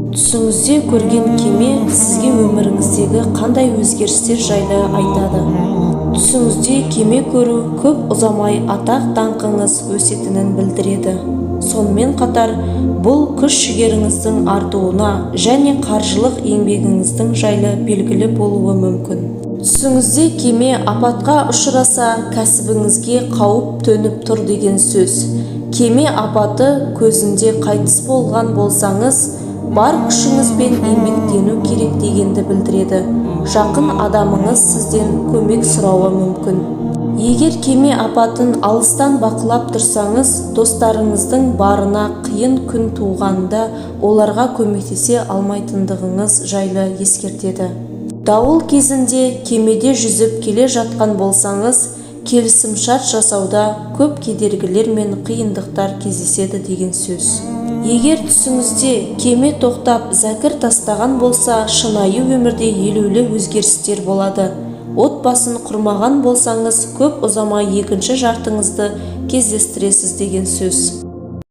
Түсіңізде көрген кеме сізге өміріңіздегі қандай өзгерістер жайлы айтады? Түсіңізде кеме көру көп ұзамай атақ-даңқыңыз өсетінін білдіреді. Сонымен қатар, бұл күш-жігеріңіздің артуына және қаржылық еңбегіңіздің жайлы белгілі болуы мүмкін. Түсіңізде кеме апатқа ұшыраса, кәсібіңізге қауіп төніп тұр деген сөз. Кеме апаты көзінде қайтыс болған болсаңыз, бар күшіңізбен еңбектену керек дегенді білдіреді. Жақын адамыңыз сізден көмек сұрауы мүмкін. Егер кеме апатын алыстан бақылап тұрсаңыз, достарыңыздың барына қиын күн туғанда оларға көмектесе алмайтындығыңыз жайлы ескертеді. Дауыл кезінде кемеде жүзіп келе жатқан болсаңыз, келісімшарт жасауда көп кедергілер мен қиындықтар кездеседі деген сөз. Егер түсіңізде кеме тоқтап зәкір тастаған болса, шынайы өмірде елеулі өзгерістер болады. Отбасын құрмаған болсаңыз, көп ұзамай екінші жартыңызды кездестіресіз деген сөз.